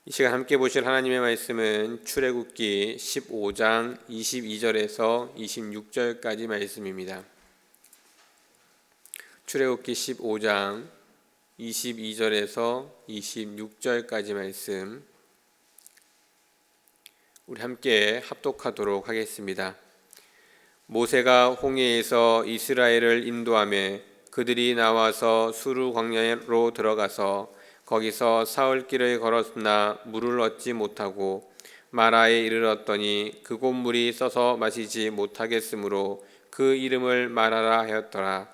이 시간 함께 보실 하나님의 말씀은 출애굽기 15장 22절에서 26절까지 말씀입니다. 출애굽기 15장 22절에서 26절까지 말씀 우리 함께 합독하도록 하겠습니다. 모세가 홍해에서 이스라엘을 인도하며 그들이 나와서 수르 광야로 들어가서 거기서 사흘 길을 걸었으나 물을 얻지 못하고 마라에 이르렀더니 그곳 물이 써서 마시지 못하겠으므로 그 이름을 마라라 하였더라.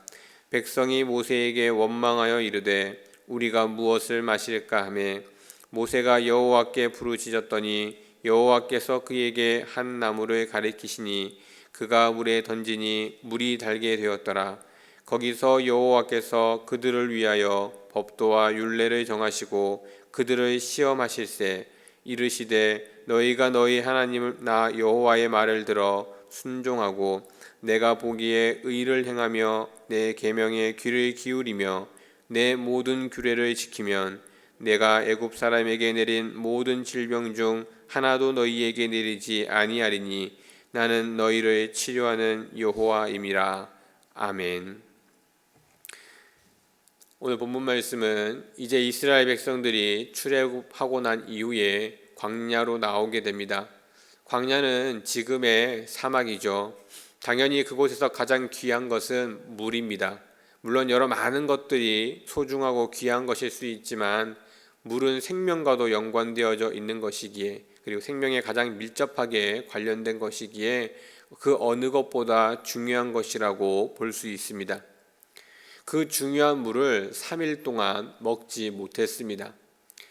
백성이 모세에게 원망하여 이르되 우리가 무엇을 마실까 하매 모세가 여호와께 부르짖었더니 여호와께서 그에게 한 나무를 가리키시니 그가 물에 던지니 물이 달게 되었더라. 거기서 여호와께서 그들을 위하여 법도와 율례를 정하시고 그들을 시험하실세 이르시되 너희가 너희 하나님 나 여호와의 말을 들어 순종하고 내가 보기에 의를 행하며 내 계명에 귀를 기울이며 내 모든 규례를 지키면 내가 애굽 사람에게 내린 모든 질병 중 하나도 너희에게 내리지 아니하리니 나는 너희를 치료하는 여호와임이라. 아멘. 오늘 본문 말씀은 이제 이스라엘 백성들이 출애굽하고 난 이후에 광야로 나오게 됩니다. 광야는 지금의 사막이죠. 당연히 그곳에서 가장 귀한 것은 물입니다. 물론 여러 많은 것들이 소중하고 귀한 것일 수 있지만 물은 생명과도 연관되어져 있는 것이기에 그리고 생명에 가장 밀접하게 관련된 것이기에 그 어느 것보다 중요한 것이라고 볼 수 있습니다. 그 중요한 물을 3일 동안 먹지 못했습니다.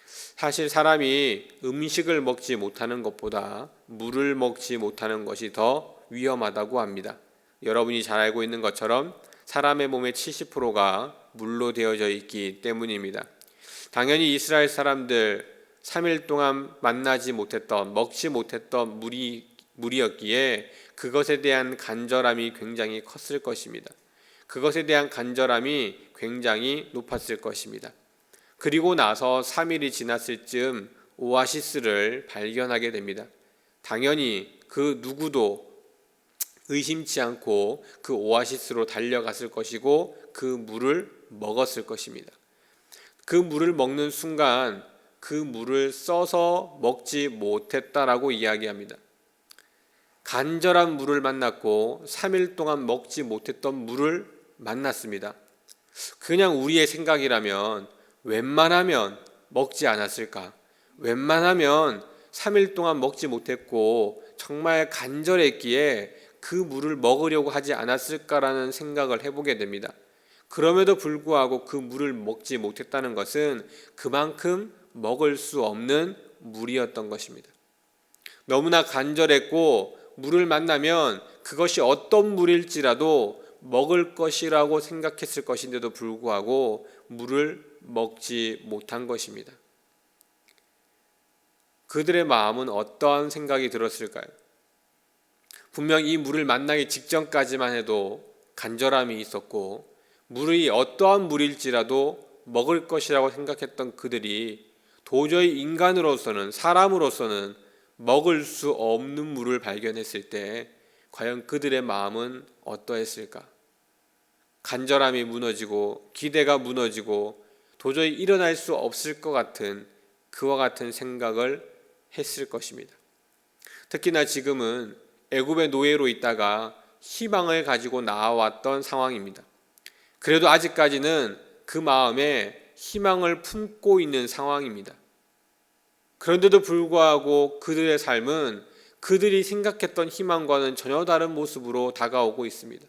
사실 사람이 음식을 먹지 못하는 것보다 물을 먹지 못하는 것이 더 위험하다고 합니다. 여러분이 잘 알고 있는 것처럼 사람의 몸의 70%가 물로 되어져 있기 때문입니다. 당연히 이스라엘 사람들 3일 동안 만나지 못했던, 먹지 못했던 물이었기에 그것에 대한 간절함이 굉장히 컸을 것입니다. 그것에 대한 간절함이 굉장히 높았을 것입니다. 그리고 나서 3일이 지났을 즈음 오아시스를 발견하게 됩니다. 당연히 그 누구도 의심치 않고 그 오아시스로 달려갔을 것이고 그 물을 먹었을 것입니다. 그 물을 먹는 순간 그 물을 써서 먹지 못했다라고 이야기합니다. 간절한 물을 만났고 3일 동안 먹지 못했던 물을 만났습니다. 그냥 우리의 생각이라면 웬만하면 먹지 않았을까? 웬만하면 3일 동안 먹지 못했고 정말 간절했기에 그 물을 먹으려고 하지 않았을까라는 생각을 해보게 됩니다. 그럼에도 불구하고 그 물을 먹지 못했다는 것은 그만큼 먹을 수 없는 물이었던 것입니다. 너무나 간절했고 물을 만나면 그것이 어떤 물일지라도 먹을 것이라고 생각했을 것인데도 불구하고 물을 먹지 못한 것입니다. 그들의 마음은 어떠한 생각이 들었을까요? 분명 이 물을 만나기 직전까지만 해도 간절함이 있었고 물이 어떠한 물일지라도 먹을 것이라고 생각했던 그들이 도저히 인간으로서는 사람으로서는 먹을 수 없는 물을 발견했을 때 과연 그들의 마음은 어떠했을까? 간절함이 무너지고 기대가 무너지고 도저히 일어날 수 없을 것 같은 그와 같은 생각을 했을 것입니다. 특히나 지금은 애굽의 노예로 있다가 희망을 가지고 나왔던 상황입니다. 그래도 아직까지는 그 마음에 희망을 품고 있는 상황입니다. 그런데도 불구하고 그들의 삶은 그들이 생각했던 희망과는 전혀 다른 모습으로 다가오고 있습니다.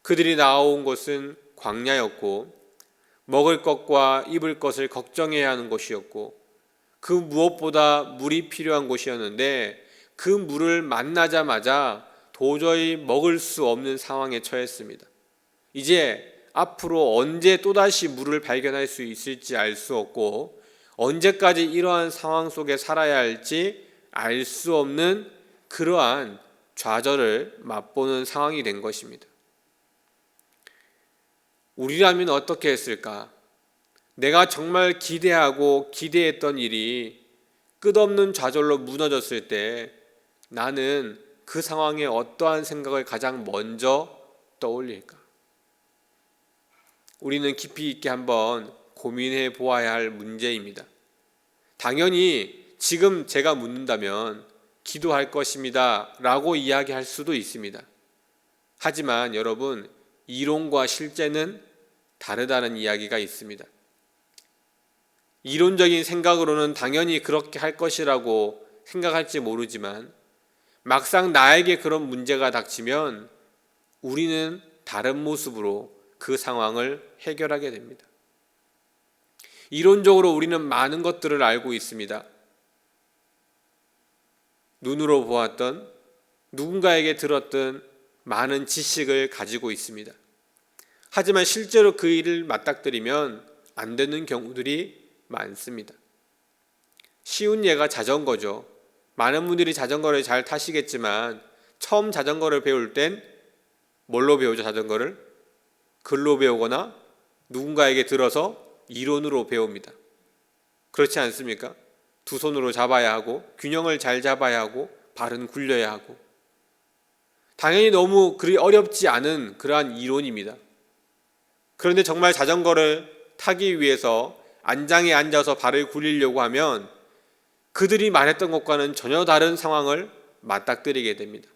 그들이 나온 곳은 광야였고 먹을 것과 입을 것을 걱정해야 하는 곳이었고 그 무엇보다 물이 필요한 곳이었는데 그 물을 만나자마자 도저히 먹을 수 없는 상황에 처했습니다. 이제 앞으로 언제 또다시 물을 발견할 수 있을지 알 수 없고 언제까지 이러한 상황 속에 살아야 할지 알 수 없는 그러한 좌절을 맛보는 상황이 된 것입니다. 우리라면 어떻게 했을까? 내가 정말 기대하고 기대했던 일이 끝없는 좌절로 무너졌을 때 나는 그 상황에 어떠한 생각을 가장 먼저 떠올릴까? 우리는 깊이 있게 한번 고민해 보아야 할 문제입니다. 당연히 지금 제가 묻는다면 기도할 것입니다 라고 이야기할 수도 있습니다. 하지만 여러분, 이론과 실제는 다르다는 이야기가 있습니다. 이론적인 생각으로는 당연히 그렇게 할 것이라고 생각할지 모르지만 막상 나에게 그런 문제가 닥치면 우리는 다른 모습으로 그 상황을 해결하게 됩니다. 이론적으로 우리는 많은 것들을 알고 있습니다. 눈으로 보았던, 누군가에게 들었던 많은 지식을 가지고 있습니다. 하지만 실제로 그 일을 맞닥뜨리면 안 되는 경우들이 많습니다. 쉬운 예가 자전거죠. 많은 분들이 자전거를 잘 타시겠지만 처음 자전거를 배울 땐 뭘로 배우죠? 자전거를? 글로 배우거나 누군가에게 들어서 이론으로 배웁니다. 그렇지 않습니까? 두 손으로 잡아야 하고 균형을 잘 잡아야 하고 발은 굴려야 하고 당연히 너무 그리 어렵지 않은 그러한 이론입니다. 그런데 정말 자전거를 타기 위해서 안장에 앉아서 발을 굴리려고 하면 그들이 말했던 것과는 전혀 다른 상황을 맞닥뜨리게 됩니다.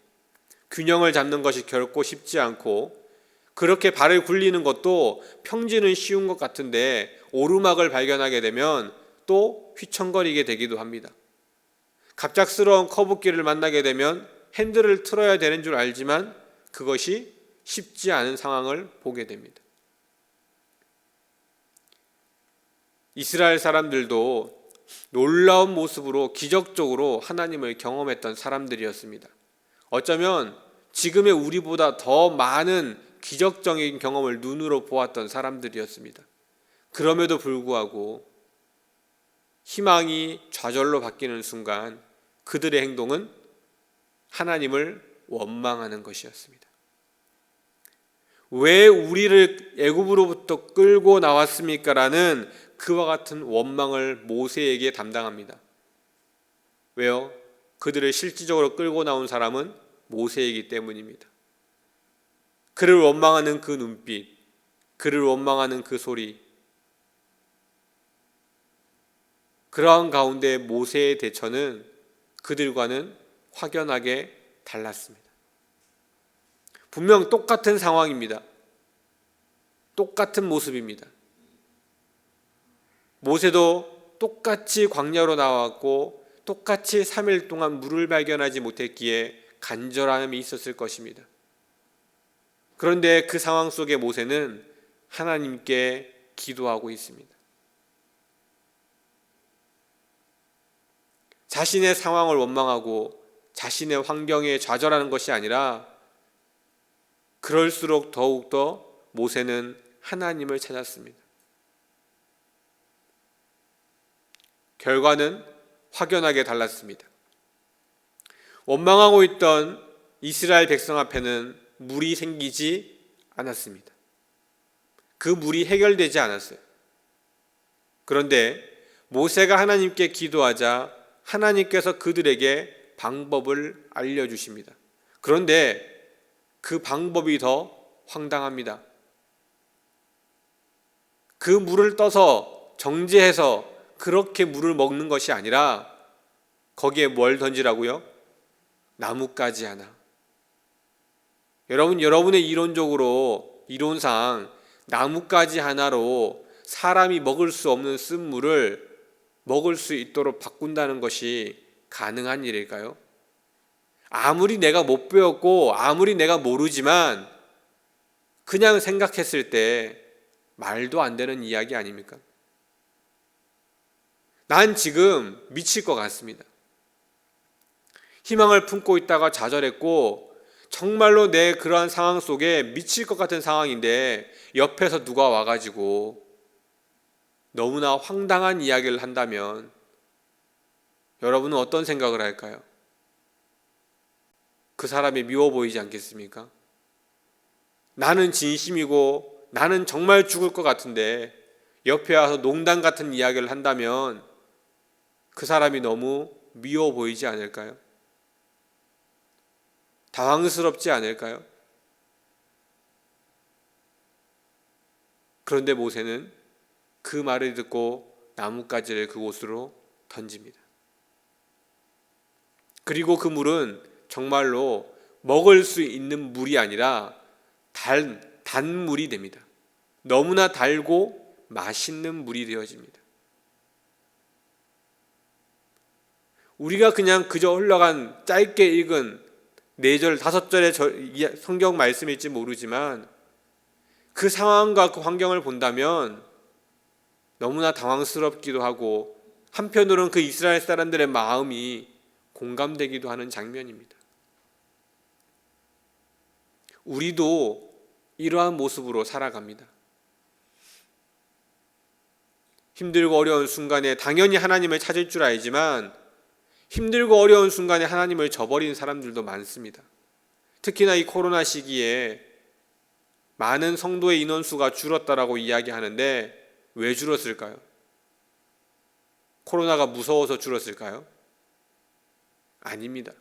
균형을 잡는 것이 결코 쉽지 않고 그렇게 발을 굴리는 것도 평지는 쉬운 것 같은데 오르막을 발견하게 되면 또 휘청거리게 되기도 합니다. 갑작스러운 커브길을 만나게 되면 핸들을 틀어야 되는 줄 알지만 그것이 쉽지 않은 상황을 보게 됩니다. 이스라엘 사람들도 놀라운 모습으로 기적적으로 하나님을 경험했던 사람들이었습니다. 어쩌면 지금의 우리보다 더 많은 기적적인 경험을 눈으로 보았던 사람들이었습니다. 그럼에도 불구하고 희망이 좌절로 바뀌는 순간 그들의 행동은 하나님을 원망하는 것이었습니다. 왜 우리를 애굽으로부터 끌고 나왔습니까? 라는 그와 같은 원망을 모세에게 담당합니다. 왜요? 그들을 실질적으로 끌고 나온 사람은 모세이기 때문입니다. 그를 원망하는 그 눈빛, 그를 원망하는 그 소리, 그러한 가운데 모세의 대처는 그들과는 확연하게 달랐습니다. 분명 똑같은 상황입니다. 똑같은 모습입니다. 모세도 똑같이 광야로 나왔고 똑같이 3일 동안 물을 발견하지 못했기에 간절함이 있었을 것입니다. 그런데 그 상황 속에 모세는 하나님께 기도하고 있습니다. 자신의 상황을 원망하고 자신의 환경에 좌절하는 것이 아니라 그럴수록 더욱더 모세는 하나님을 찾았습니다. 결과는 확연하게 달랐습니다. 원망하고 있던 이스라엘 백성 앞에는 물이 생기지 않았습니다. 그 물이 해결되지 않았어요. 그런데 모세가 하나님께 기도하자 하나님께서 그들에게 방법을 알려주십니다. 그런데 그 방법이 더 황당합니다. 그 물을 떠서 정제해서 그렇게 물을 먹는 것이 아니라 거기에 뭘 던지라고요? 나뭇가지 하나. 여러분의 이론상 나뭇가지 하나로 사람이 먹을 수 없는 쓴물을 먹을 수 있도록 바꾼다는 것이 가능한 일일까요? 아무리 내가 못 배웠고 아무리 내가 모르지만 그냥 생각했을 때 말도 안 되는 이야기 아닙니까? 난 지금 미칠 것 같습니다. 희망을 품고 있다가 좌절했고 정말로 내 그러한 상황 속에 미칠 것 같은 상황인데 옆에서 누가 와가지고 너무나 황당한 이야기를 한다면 여러분은 어떤 생각을 할까요? 그 사람이 미워 보이지 않겠습니까? 나는 진심이고 나는 정말 죽을 것 같은데 옆에 와서 농담 같은 이야기를 한다면 그 사람이 너무 미워 보이지 않을까요? 당황스럽지 않을까요? 그런데 모세는 그 말을 듣고 나뭇가지를 그곳으로 던집니다. 그리고 그 물은 정말로 먹을 수 있는 물이 아니라 단물이 됩니다. 너무나 달고 맛있는 물이 되어집니다. 우리가 그냥 그저 흘러간 짧게 읽은 4절, 5절의 성경 말씀일지 모르지만 그 상황과 그 환경을 본다면 너무나 당황스럽기도 하고 한편으로는 그 이스라엘 사람들의 마음이 공감되기도 하는 장면입니다. 우리도 이러한 모습으로 살아갑니다. 힘들고 어려운 순간에 당연히 하나님을 찾을 줄 알지만 힘들고 어려운 순간에 하나님을 저버린 사람들도 많습니다. 특히나 이 코로나 시기에 많은 성도의 인원수가 줄었다라고 이야기하는데 왜 줄었을까요? 코로나가 무서워서 줄었을까요? 아닙니다.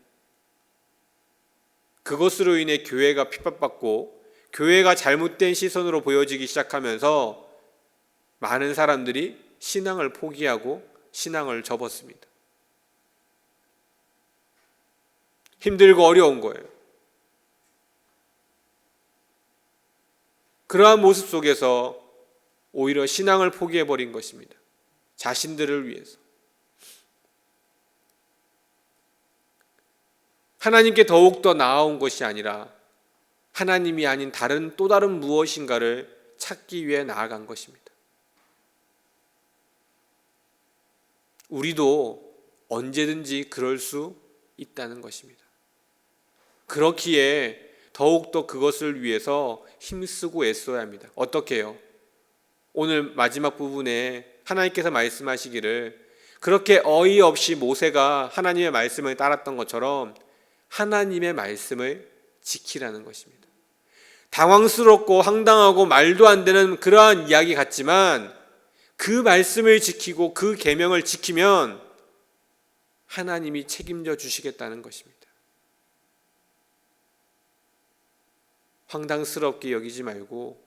그것으로 인해 교회가 핍박받고 교회가 잘못된 시선으로 보여지기 시작하면서 많은 사람들이 신앙을 포기하고 신앙을 접었습니다. 힘들고 어려운 거예요. 그러한 모습 속에서 오히려 신앙을 포기해버린 것입니다. 자신들을 위해서. 하나님께 더욱더 나아온 것이 아니라 하나님이 아닌 또 다른 무엇인가를 찾기 위해 나아간 것입니다. 우리도 언제든지 그럴 수 있다는 것입니다. 그렇기에 더욱더 그것을 위해서 힘쓰고 애써야 합니다. 어떻게 해요? 오늘 마지막 부분에 하나님께서 말씀하시기를 그렇게 어이없이 모세가 하나님의 말씀을 따랐던 것처럼 하나님의 말씀을 지키라는 것입니다. 당황스럽고 황당하고 말도 안 되는 그러한 이야기 같지만 그 말씀을 지키고 그 계명을 지키면 하나님이 책임져 주시겠다는 것입니다. 황당스럽게 여기지 말고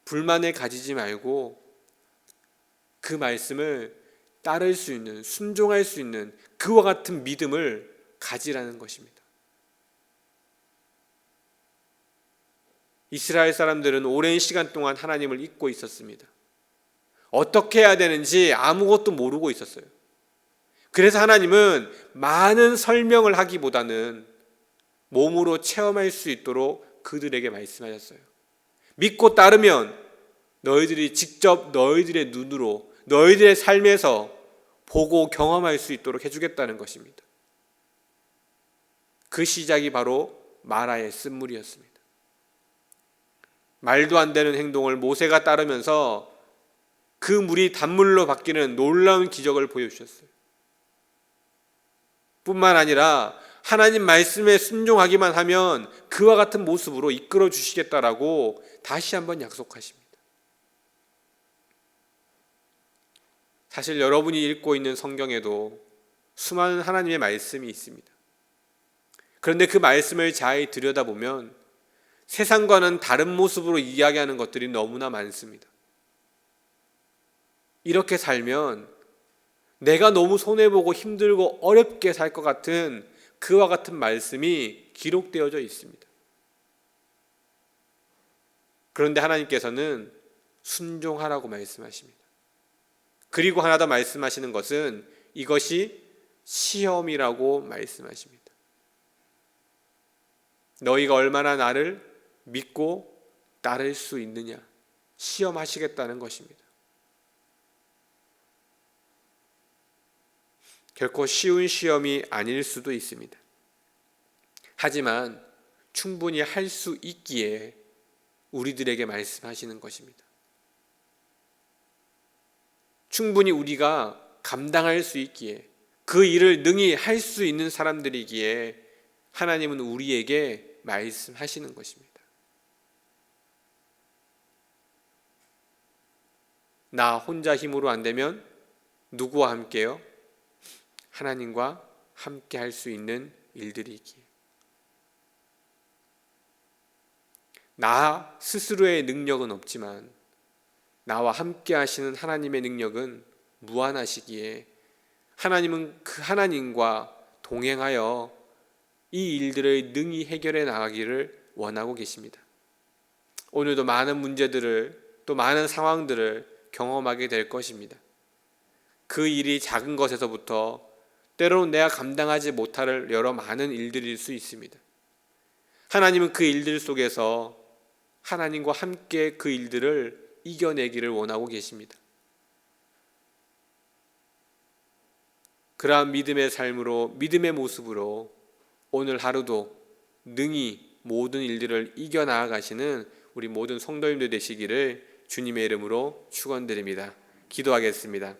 불만을 가지지 말고 그 말씀을 따를 수 있는, 순종할 수 있는 그와 같은 믿음을 가지라는 것입니다. 이스라엘 사람들은 오랜 시간 동안 하나님을 잊고 있었습니다. 어떻게 해야 되는지 아무것도 모르고 있었어요. 그래서 하나님은 많은 설명을 하기보다는 몸으로 체험할 수 있도록 그들에게 말씀하셨어요. 믿고 따르면 너희들이 직접 너희들의 눈으로 너희들의 삶에서 보고 경험할 수 있도록 해주겠다는 것입니다. 그 시작이 바로 마라의 쓴물이었습니다. 말도 안 되는 행동을 모세가 따르면서 그 물이 단물로 바뀌는 놀라운 기적을 보여주셨어요. 뿐만 아니라 하나님 말씀에 순종하기만 하면 그와 같은 모습으로 이끌어 주시겠다라고 다시 한번 약속하십니다. 사실 여러분이 읽고 있는 성경에도 수많은 하나님의 말씀이 있습니다. 그런데 그 말씀을 잘 들여다보면 세상과는 다른 모습으로 이야기하는 것들이 너무나 많습니다. 이렇게 살면 내가 너무 손해보고 힘들고 어렵게 살 것 같은 그와 같은 말씀이 기록되어져 있습니다. 그런데 하나님께서는 순종하라고 말씀하십니다. 그리고 하나 더 말씀하시는 것은 이것이 시험이라고 말씀하십니다. 너희가 얼마나 나를 믿고 따를 수 있느냐 시험하시겠다는 것입니다. 결코 쉬운 시험이 아닐 수도 있습니다. 하지만 충분히 할 수 있기에 우리들에게 말씀하시는 것입니다. 충분히 우리가 감당할 수 있기에 그 일을 능히 할 수 있는 사람들이기에 하나님은 우리에게 말씀하시는 것입니다. 나 혼자 힘으로 안 되면 누구와 함께요? 하나님과 함께 할 수 있는 일들이기에. 나 스스로의 능력은 없지만 나와 함께 하시는 하나님의 능력은 무한하시기에 하나님은 그 하나님과 동행하여 이 일들을 능히 해결해 나가기를 원하고 계십니다. 오늘도 많은 문제들을, 또 많은 상황들을 경험하게 될 것입니다. 그 일이 작은 것에서부터 때로는 내가 감당하지 못할 여러 많은 일들일 수 있습니다. 하나님은 그 일들 속에서 하나님과 함께 그 일들을 이겨내기를 원하고 계십니다. 그러한 믿음의 삶으로, 믿음의 모습으로 오늘 하루도 능히 모든 일들을 이겨나가시는 우리 모든 성도님들 되시기를 주님의 이름으로 축원드립니다. 기도하겠습니다.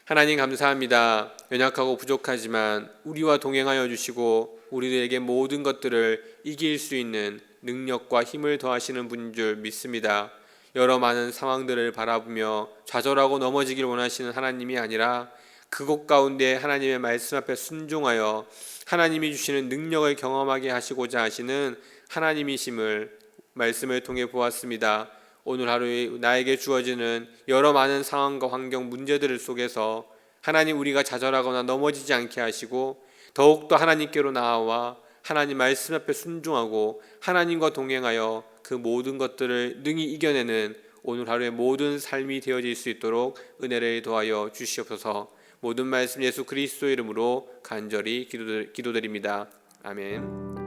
하나님 감사합니다. 연약하고 부족하지만 우리와 동행하여 주시고 우리들에게 모든 것들을 이길 수 있는 능력과 힘을 더하시는 분인 줄 믿습니다. 여러 많은 상황들을 바라보며 좌절하고 넘어지길 원하시는 하나님이 아니라 그곳 가운데 하나님의 말씀 앞에 순종하여 하나님이 주시는 능력을 경험하게 하시고자 하시는 하나님이심을 말씀을 통해 보았습니다. 오늘 하루에 나에게 주어지는 여러 많은 상황과 환경, 문제들 속에서 하나님 우리가 좌절하거나 넘어지지 않게 하시고 더욱더 하나님께로 나아와 하나님 말씀 앞에 순종하고 하나님과 동행하여 그 모든 것들을 능히 이겨내는 오늘 하루의 모든 삶이 되어질 수 있도록 은혜를 더하여 주시옵소서. 모든 말씀 예수 그리스도 이름으로 간절히 기도드립니다. 아멘.